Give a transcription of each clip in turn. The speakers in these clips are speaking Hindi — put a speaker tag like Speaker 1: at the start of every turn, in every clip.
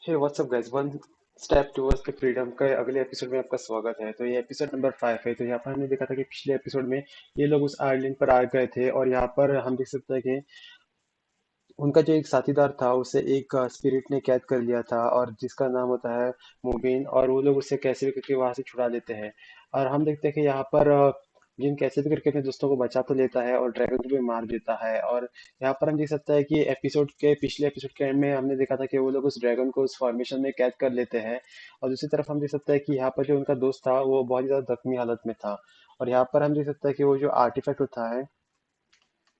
Speaker 1: Hey what's up guys, one step towards the freedom का अगले एपिसोड में आपका स्वागत है। तो ये एपिसोड नंबर 5 है। तो यहाँ पर हमने देखा था कि पिछले एपिसोड में ये लोग उस आइलैंड पर आ गए थे और यहाँ पर हम देख सकते हैं कि उनका जो एक साथीदार था उसे एक स्पिरिट ने कैद कर लिया था और जिसका नाम होता है मुबीन, और वो लोग उसे कैसे भी करके वहां से छुड़ा लेते हैं। और हम देखते हैं कि यहाँ पर जिन कैसे भी करके अपने दोस्तों को बचा तो लेता है और ड्रैगन को भी मार देता है। और यहाँ पर हम देख सकते हैं कि पिछले एपिसोड के एंड में हमने देखा था कि वो लोग उस ड्रैगन को उस फॉर्मेशन में कैद कर लेते हैं। और दूसरी तरफ हम देख सकते हैं कि यहाँ पर जो उनका दोस्त था वो बहुत ही ज्यादा जख्मी हालत में था। और यहाँ पर हम देख सकते हैं कि वो जो आर्टिफैक्ट होता है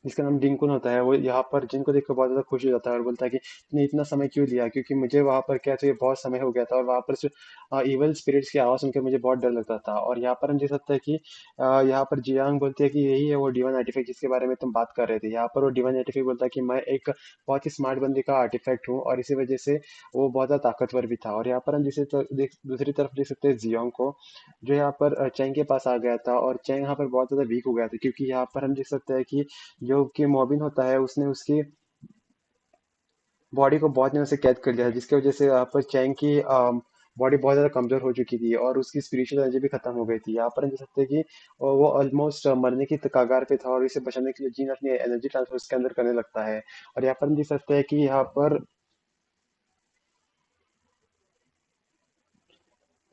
Speaker 1: जिसका नाम डिंकुन होता है, वो यहाँ पर जिन को देखकर बहुत ज्यादा खुश हो जाता है और बोलता है कि तूने इतना समय क्यों लिया, क्योंकि मुझे वहां पर क्या चाहिए, बहुत समय हो गया था और वहां पर इवल स्पिरिट्स की आवाज सुनकर मुझे बहुत डर लगता था। और यहाँ पर हम देख सकते हैं कि यहाँ पर जियांग बोलती है कि यही है वो डिवाइन आर्टिफैक्ट जिसके बारे में तुम बात कर रहे थे। यहाँ पर वो डिवाइन आर्टिफैक्ट बोलता है कि मैं एक बहुत ही स्मार्ट बंदे का आर्टिफैक्ट हूँ और इसी वजह से वो बहुत ज्यादा ताकतवर भी था। और यहाँ पर हम दूसरी तरफ देख सकते हैं जियोंग को, जो यहाँ पर चैंग के पास आ गया था और चैंग यहाँ पर बहुत ज्यादा वीक हो गया था, क्योंकि यहाँ पर हम देख सकते हैं कि जो कि मॉबिन होता है उसने उसकी बॉडी को बहुत दिनों से कैद कर लिया था, जिसकी वजह से यहाँ पर चैंग की बॉडी बहुत ज्यादा कमजोर हो चुकी थी और उसकी स्पिरिचुअल एनर्जी भी खत्म हो गई थी। यहाँ पर हम देख सकते हैं कि वो ऑलमोस्ट मरने की कगार पे था और इसे बचाने के लिए जीन अपनी एनर्जी ट्रांसफर उसके अंदर करने लगता है। और यहाँ पर हम देख सकते हैं कि यहाँ पर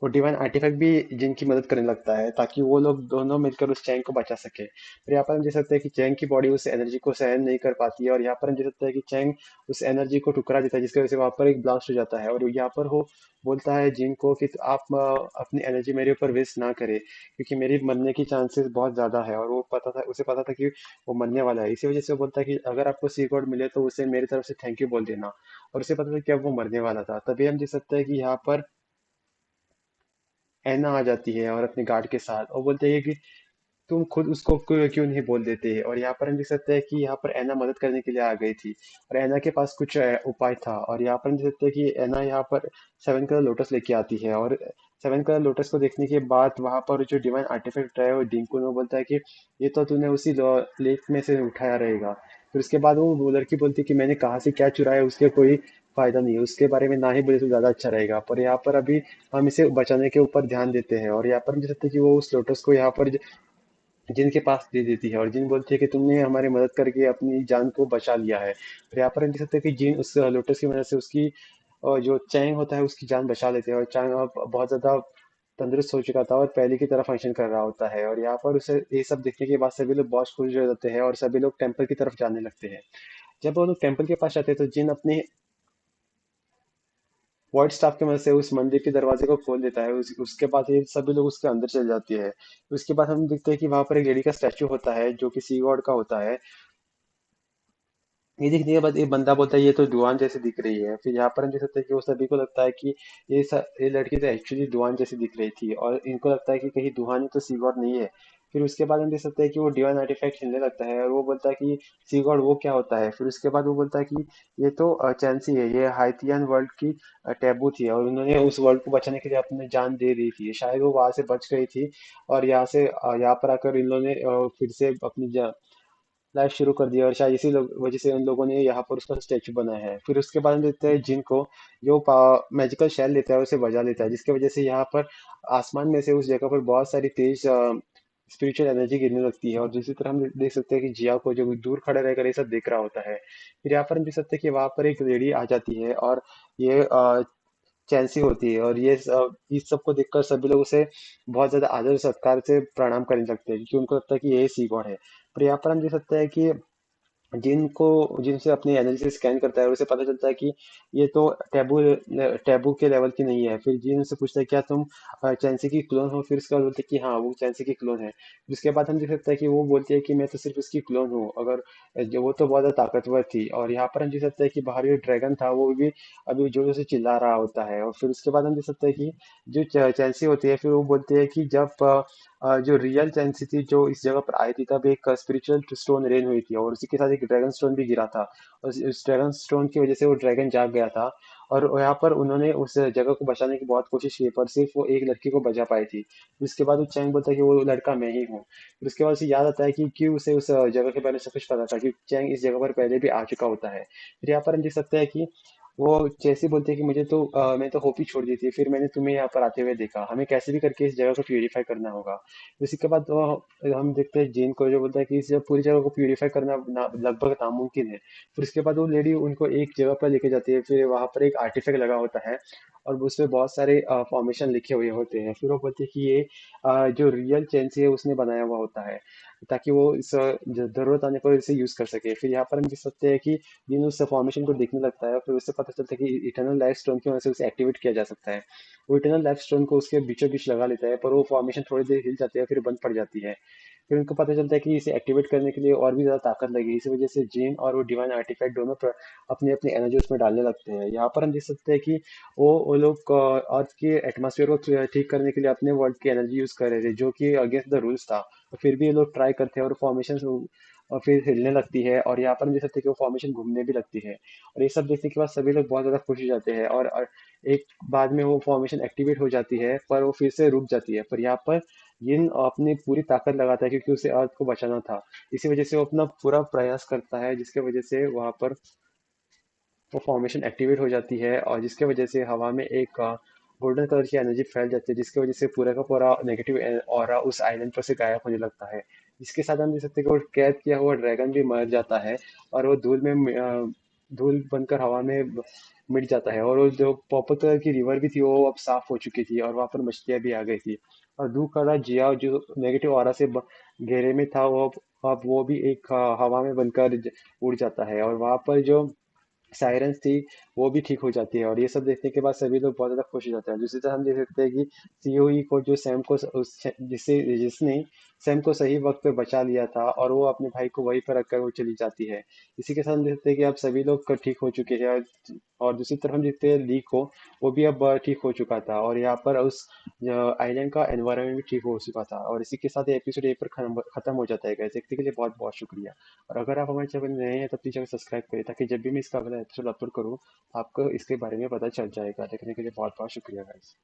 Speaker 1: वो डिवाइन आर्टिफैक्ट भी जिनकी मदद करने लगता है ताकि वो लोग दोनों मिलकर उस चैंग को बचा सके। फिर यहाँ पर हम देख सकते हैं कि चैंग की बॉडी उस एनर्जी को सहन नहीं कर पाती है और यहाँ पर हम देख सकते हैं कि चैंग उस एनर्जी को ठुकरा देता है, जिसकी वजह से वहां पर एक ब्लास्ट हो जाता है। और यहाँ पर वो बोलता है जिन को कि आप अपनी एनर्जी मेरे ऊपर वेस्ट ना करे, क्योंकि मेरी मरने की चांसेस बहुत ज्यादा है। और वो पता था, उसे पता था कि वो मरने वाला है, इसी वजह से वो बोलता है कि अगर आपको सी गॉड मिले तो उसे मेरी तरफ से थैंक यू बोल देना। और उसे पता था कि अब वो मरने वाला था। तभी हम देख सकते हैं कि यहाँ पर ऐना आ जाती है और अपने गार्ड के साथ और बोलते हैं कि तुम खुद उसको क्यों नहीं बोल देते। और यहाँ पर हम देख सकते हैं कि यहाँ पर ऐना मदद करने के लिए आ गई थी और ऐना के पास कुछ उपाय था। और यहाँ पर हम देख सकते हैं कि ऐना यहाँ पर सेवन कलर लोटस लेके आती है और सेवन कलर लोटस को देखने के बाद वहां पर जो डिवाइन आर्टिफैक्ट है वो डिंकुन वो बोलता है कि ये तो तूने उसी लेक में से उठाया रहेगा। फिर उसके बाद वो लड़की बोलती है कि मैंने कहाँ से क्या चुराया, उसके कोई फायदा नहीं है, उसके बारे में ना ही बोले तो ज्यादा अच्छा रहेगा। पर यहाँ पर अभी हम इसे बचाने के ऊपर ध्यान देते हैं। और यहाँ पर हम देख सकते हैं कि वो उस लोटस को यहाँ पर जिन के पास दे देती है और जिन बोलती है कि तुमने हमारी मदद करके अपनी जान को बचा लिया है। फिर यहाँ पर हम देख सकते हैं कि जिन उस लोटस की मदद से उसकी जो चैंग होता है उसकी जान बचा लेते हैं और चैंग अब बहुत ज्यादा तंदुरुस्त हो चुका था और पहले की तरह फंक्शन कर रहा होता है। और यहाँ पर उसे ये सब देखने के बाद सभी लोग बहुत खुश हो जाते हैं और सभी लोग टेम्पल की तरफ जाने लगते हैं। जब वो लोग टेम्पल के पास जाते हैं तो जिन अपनी व्हाइट स्टाफ की मदद से उस मंदिर के दरवाजे को खोल देता है। उसके बाद ये सभी लोग उसके अंदर चले जाते हैं। उसके बाद हम देखते हैं कि वहां पर एक लेडी का स्टैचू होता है जो कि सी गॉड का होता है। ये देखने के बाद ये बंदा बोलता है ये तो डुआन जैसी दिख रही है। फिर यहाँ पर हम देख सकते हैं कि वो सभी को लगता है कि ये लड़की तो एक्चुअली डुआन जैसी दिख रही थी और इनको लगता है कि कहीं डुआन तो सी गॉड नहीं है। फिर उसके बाद हम देख सकते हैं कि वो डिवाइन आर्टिफैक्ट हिलने लगता है और वो बोलता है कि सी गॉड वो क्या होता है। फिर उसके बाद वो बोलता है कि ये तो चैंसी है, ये हाइथियन वर्ल्ड की टैबू थी और उन्होंने उस वर्ल्ड को बचाने के लिए अपनी जान दे दी थी। शायद वो वहां से बच गई थी और यहाँ पर आकर इन लोगों ने फिर से अपनी लाइफ शुरू कर दिया और शायद इसी वजह से उन लोगों ने यहाँ पर उसका स्टेचू बनाया है। फिर उसके बाद हम देखते हैं जिन को जो मैजिकल शैल लेता है उसे बजा लेता है, जिसकी वजह से यहाँ पर आसमान में से उस जगह पर बहुत सारी तेज स्पिरिचुअल एनर्जी गिरने लगती है। और दूसरी तरफ हम देख सकते हैं कि जिया को जो दूर खड़ा रहकर ये सब देख रहा होता है। फिर यहाँ पर हम देख सकते हैं कि वहां पर एक लेडी आ जाती है और ये चैंसी होती है और इस सब को देखकर सभी लोग उसे बहुत ज्यादा आदर सत्कार से प्रणाम करने लगते हैं, क्योंकि उनको लगता है कि यही सी गॉड है। पर यहाँ पर हम देख सकते हैं कि जिनको जिनसे अपनी एनर्जी से स्कैन करता है उसे पता चलता है कि ये तो टैबू टैबू के लेवल की नहीं है। फिर जिन से पूछता है क्या तुम चैंसी की क्लोन हो, फिर उसके बाद बोलते हैं कि हाँ वो चैंसी की क्लोन है। फिर उसके बाद हम देख सकते हैं कि वो बोलती है कि मैं तो सिर्फ उसकी क्लोन हूँ, अगर जो वो तो बहुत ज्यादा ताकतवर थी। और यहाँ पर हम देख सकते हैं कि बाहर जो ड्रैगन था वो भी अभी जोर से चिल्ला रहा होता है। और फिर उसके बाद हम देख सकते हैं कि जो चैंसी होती है फिर वो बोलती है कि जब जो रियल चैंसी थी जो इस जगह पर आई थी तब एक स्पिरिचुअल स्टोन रेन हुई थी और उसी के साथ एक ड्रैगन स्टोन भी गिरा था और इस ड्रैगन स्टोन की वजह से वो ड्रैगन जाग गया था। और यहाँ पर उन्होंने उस जगह को बचाने की बहुत कोशिश की पर सिर्फ वो एक लड़की को बचा पाई थी। उसके बाद वो चैंग बोलता है कि वो लड़का मैं ही हूँ। फिर उसके बाद उसे याद आता है कि क्यों उसे उस जगह के बारे में सब कुछ पता था, क्योंकि चैंग इस जगह पर पहले भी आ चुका होता है। फिर यहाँ पर हम देख सकते हैं कि वो जैसे बोलते हैं कि मुझे तो मैं तो होप ही छोड़ दी थी, फिर मैंने तुम्हें यहाँ पर आते हुए देखा, हमें कैसे भी करके इस जगह को प्यूरिफाई करना होगा। उसी के बाद हम देखते हैं जीन को जो बोलता है कि इस पूरी जगह को प्यूरिफाई करना लगभग नामुमकिन है। फिर उसके बाद वो लेडी उनको एक जगह पर लेके जाती है, फिर वहां पर एक आर्टिफैक्ट लगा होता है और उसमें बहुत सारे फॉर्मेशन लिखे हुए होते हैं। फिर वो बोलते हैं कि ये जो रियल चेंसी है उसने बनाया हुआ होता है, ताकि वो इस जरूरत आने पर इसे यूज कर सके। फिर यहाँ पर हम देख सकते हैं कि दिन उस फॉर्मेशन को देखने लगता है, फिर उससे पता चलता है कि इटर्नल लाइफ स्टोन की वजह से उसे एक्टिवेट किया जा सकता है। वो इटर्नल लाइफ स्टोन को उसके बीचों बीच लगा लेता है, पर वो फॉर्मेशन थोड़ी देर हिल जाती है फिर बंद पड़ जाती है। फिर उनको पता चलता है कि इसे एक्टिवेट करने के लिए और भी ज्यादा ताकत लगेगी, इसी वजह से जीन और वो डिवाइन आर्टिफैक्ट दोनों अपनी अपनी एनर्जी उसमें डालने लगते हैं। यहाँ पर हम देख सकते हैं कि वो लोग अर्थ के एटमोसफियर को ठीक करने के लिए अपने वर्ल्ड की एनर्जी यूज कर रहे थे, जो कि अगेंस्ट द रूल्स था। और फिर भी ये लोग ट्राई करते हैं और फॉर्मेशन और फिर हिलने लगती है, और यहाँ पर हम देख सकते हैं कि वो फॉर्मेशन घूमने भी लगती है। और ये सब देखने के बाद सभी लोग बहुत ज्यादा खुश हो जाते हैं, और एक बाद में वो फॉर्मेशन एक्टिवेट हो जाती है, पर वो फिर से रुक जाती है। पर यहाँ पर जिन अपनी पूरी ताकत लगाता है, क्योंकि उसे अर्थ को बचाना था। इसी वजह से वो अपना पूरा प्रयास करता है, जिसके वजह से वहां पर वो फॉर्मेशन एक्टिवेट हो जाती है, और जिसके वजह से हवा में एक गोल्डन कलर की एनर्जी फैल जाती है, जिसकी वजह से पूरा का पूरा नेगेटिव ऑरा उस आइलैंड पर से गायब होने लगता है। जिसके साथ हम देख सकते हैं कि वो कैद किया हुआ ड्रैगन भी मर जाता है, और वो धूल बनकर हवा में मिट जाता है। और वो जो पर्पल कलर की रिवर भी थी वो अब साफ हो चुकी थी, और वहां पर मछलियां भी आ गई थी। और दूर का जिया जो नेगेटिव ऑरा से घेरे में था, वो अब वो भी एक हवा में बनकर उड़ जाता है, और वहां पर जो सायरेंस थी वो भी ठीक हो जाती है। और ये सब देखने के बाद सभी लोग बहुत ज्यादा खुश हो जाते हैं। दूसरी तरफ हम देख सकते हैं कि सीओई को जो सैम को जिसने सैम को सही वक्त पे बचा लिया था, और वो अपने भाई को वहीं पर रखकर वो चली जाती है। इसी के साथ हम देखते हैं कि अब सभी लोग ठीक हो चुके हैं, और दूसरी तरफ हम देखते हैं ली को, वो भी अब ठीक हो चुका था, और यहाँ पर उस आइलैंड का एनवायरनमेंट भी ठीक हो चुका था। और इसी के साथ एपिसोड यहीं पर खत्म हो जाता है। guys, देखने के लिए बहुत बहुत शुक्रिया। और अगर आप हमारे चैनल में नए हैं तो प्लीज़ चैनल सब्सक्राइब करें, ताकि जब भी मैं इसका अगला एपिसोड अपलोड करूँ आपको इसके बारे में पता चल जाएगा। देखने के लिए बहुत बहुत शुक्रिया गाइस।